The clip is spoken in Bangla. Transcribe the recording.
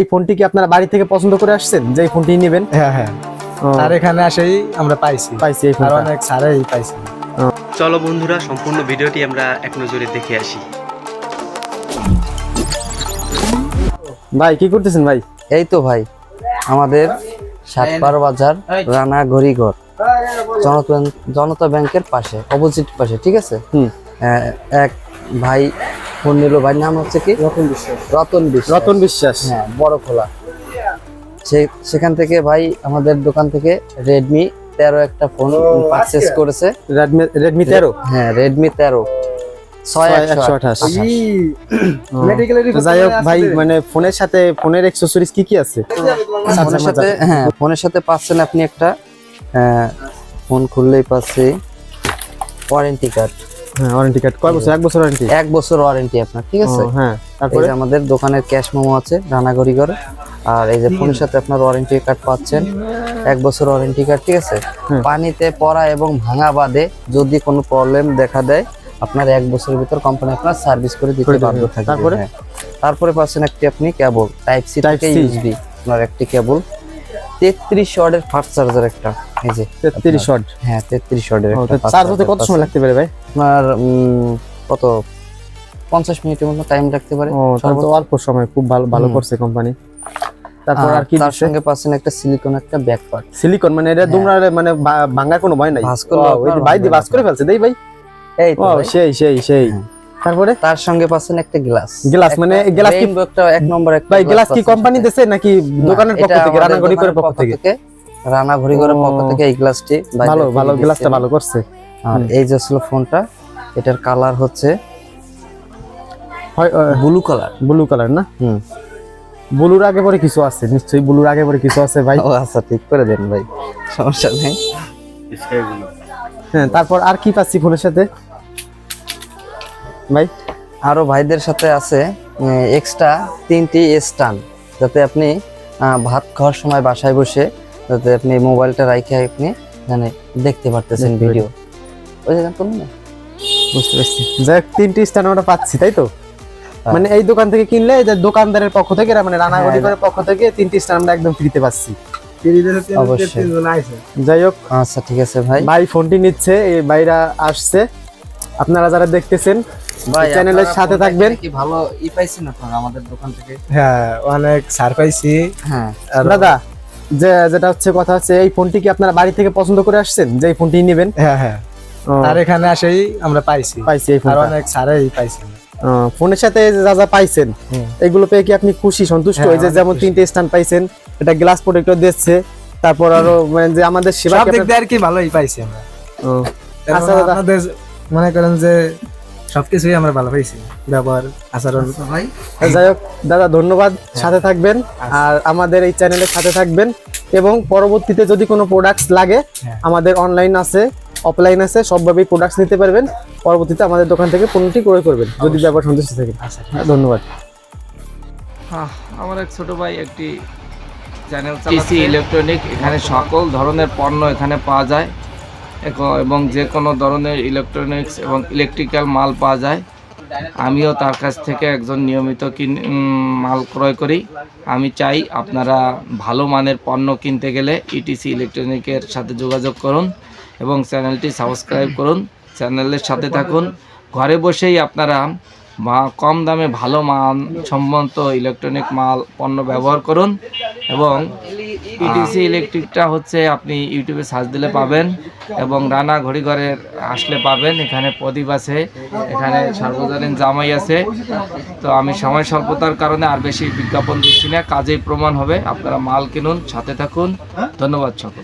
এই ফোনটি কি আপনারা বাড়ি থেকে পছন্দ করে আসছেন যে এই ফোনটি নেবেন? হ্যাঁ হ্যাঁ, আর এখানে আসেই আমরা পাইছি এই আর ফোনটা। অনেক ছাড়াই পাইছি। চলো বন্ধুরা, সম্পূর্ণ ভিডিওটি আমরা এক নজরে দেখে আসি। ভাই কি করতেছেন ভাই? এই তো ভাই আমাদের সাতপাড় বাজার রানা ঘড়িঘর জনতা ব্যাংকের পাশে, অপোজিট পাশে, ঠিক আছে। এক ভাই ফোন নিল, ভাই নাম হচ্ছে কি? রতন বিশ্বাস। হ্যাঁ, বড় খোলা। সেখান থেকে ভাই আমাদের দোকান থেকে রেডমি 13 একটা ফোন পারচেজ করেছে। রেডমি 13? হ্যাঁ, রেডমি 13 6128। যাই হোক ভাই, মানে ফোনের সাথে ফোনের অ্যাকসেসরিজ কি কি আছে? ফোনের সাথে পাচ্ছেন আপনি একটা ফোন খুললেই পাচ্ছে ওয়ারেন্টি কার্ড। হ্যাঁ, ওয়ারেন্টি কার্ড কয় বছর? 1 বছর ওয়ারেন্টি। 1 বছর ওয়ারেন্টি আপনার, ঠিক আছে। হ্যাঁ, তারপরে আমাদের দোকানের ক্যাশ মেমো আছে রানা ঘড়িঘর। আর এই যে ফোনের সাথে আপনার ওয়ারেন্টি কার্ড পাচ্ছেন, 1 বছর ওয়ারেন্টি কার্ড, ঠিক আছে। পানিতে পড়া এবং ভাঙা বাদে যদি কোনো প্রবলেম দেখা দেয়, আপনার 1 বছরের ভিতর কোম্পানি আপনার সার্ভিস করে দিতে বাধ্য থাকবে। তারপরে পাচ্ছেন একটি আপনি কেবল টাইপ সি থেকে ইউএসবি, আপনার একটি কেবল 33 ওয়াটের ফাস্ট চার্জার একটা, এই যে 33 ওয়াট। হ্যাঁ, 33 ওয়াটের একটা চার্জ হতে কত সময় লাগতে পারে ভাই? আপনার কত 50 মিনিটের মতো টাইম লাগতে পারে। তো অল্প সময়, খুব ভালো করছে কোম্পানি। তারপর আর কি? তার সঙ্গে পাচ্ছেন একটা সিলিকন একটা ব্যাক পার্ট। সিলিকন মানে এটা তোমরা মানে ভাঙার কোনো ভয় নাই? ওই ভাই দি বাস করে ফেলছে দেই ভাই। এই তো সেই। তারপরে তার সঙ্গে পাচ্ছেন একটা গ্লাস। মানে গ্লাস কি একটা 1 নম্বর একটা ভাই? গ্লাস কি কোম্পানি দেছে নাকি দোকানের পক্ষ থেকে, রানা ঘড়িঘরের পক্ষ থেকে? রানা ঘড়িঘরের পক্ষ থেকে এই গ্লাসটি ভালো গ্লাসটা ভালো করছে। আর এই যে ছিল ফোনটা, এটার কালার হচ্ছে ব্লু কালার না? ব্লুর আগে পরে কিছু আছে নিশ্চয়ই, ব্লুর আগে পরে কিছু আছে ভাই। আচ্ছা, ঠিক করে দেন ভাই, সমস্যা নেই। হ্যাঁ, তারপর আর কি পাচ্ছি ফোনের সাথে ভাই? আরো ভাইদের সাথে আছে এক্সট্রা 3টি স্ট্যান্ড, যাতে আপনি ভাত খাওয়ার সময় বাসায় বসে যাতে আপনি মোবাইলটা রাখে আপনি মানে দেখতে পারতেছেন ভিডিও। ওই যে জানতো না, বুঝতে পারছি। যাই হোক, 3টি স্ট্যান্ড আমরা পাচ্ছি, তাই তো? মানে এই দোকান থেকে কিনলে এই যে দোকানদারের পক্ষ থেকে, মানে রানা ঘড়িঘরের পক্ষ থেকে 3টি স্ট্যান্ড আমরা একদম ফ্রিতে পাচ্ছি। অবশ্যই। যাই হোক, আচ্ছা ঠিক আছে ভাই। ভাই ফোনটি নিচ্ছে, এই ভাইরা আসছে। আপনারা যারা দেখতেছেন ভাই চ্যানেলের সাথে থাকবেন। কি ভালো পাইছেন আপনারা আমাদের দোকান থেকে? হ্যাঁ, অনেক ছাড় পাইছি। হ্যাঁ দাদা, যেটা হচ্ছে কথা হচ্ছে, এই ফোনটি কি আপনারা বাড়ি থেকে পছন্দ করে আসছেন যে এই ফোনটি নেবেন? হ্যাঁ হ্যাঁ, আর এখানে আসেই আমরা পাইছি এই আর ফোনটা। অনেক ছাড়াই পাইছি। ফোনের সাথে যা পাইছেন এগুলো পেয়ে কি আপনি খুশি, সন্তুষ্ট? এই যে যেমন 3টে স্ট্যান্ড পাইছেন, এটা গ্লাস প্রোটেক্টর দিচ্ছে, তারপর আরো মানে যে আমাদের সেবা সব দিক দিয়ে আর কি ভালোই পাইছি আমরা। আচ্ছা দাদা, আপনাদের মনে করেন যে সবকিছুই আমরা ভালো পাইছি, ব্যবহার, আচরণ। যাই হোক দাদা, ধন্যবাদ। সাথে থাকবেন আর আমাদের এই চ্যানেলের সাথে থাকবেন, এবং পরবর্তীতে যদি কোনো প্রোডাক্টস লাগে আমাদের অনলাইন আছে, অফলাইন আছে, সবভাবেই প্রোডাক্টস নিতে পারবেন। পরবর্তীতে আমাদের দোকান থেকে পণ্যটি ক্রয় করবেন যদি ব্যবহার সন্তুষ্ট থাকেন। ধন্যবাদ। আমার এক ছোট ভাই একটি চ্যানেল টিসি ইলেকট্রনিক, এখানে সকল ধরনের পণ্য এখানে পাওয়া যায় এবং যে কোনো ধরনের ইলেকট্রনিক্স এবং ইলেকট্রিক্যাল মাল পাওয়া যায়। আমিও তার কাছ থেকে একজন নিয়মিত মাল ক্রয় করি। আমি চাই আপনারা ভালো মানের পণ্য কিনতে গেলে ইটিসি ইলেকট্রনিকের সাথে যোগাযোগ করুন এবং চ্যানেলটি সাবস্ক্রাইব করুন, চ্যানেলের সাথে থাকুন। ঘরে বসেই আপনারা কম দামে ভালো মান সম্মত ইলেকট্রনিক পণ্য ব্যবহার করুন। এবং ইটিসি ইলেকট্রিকটা হচ্ছে আপনি ইউটিউবে সার্চ দিলে পাবেন, এবং রানা ঘড়িঘরের আসলে পাবেন। এখানে প্রদীপ আছে, এখানে সার্বজনীন জামাই আছে। তো আমি সময় স্বল্পতার কারণে আর বেশি বিজ্ঞাপন দিচ্ছি না, কাজেই প্রমাণ হবে। আপনারা মাল কিনুন, সাথে থাকুন। ধন্যবাদ সকল।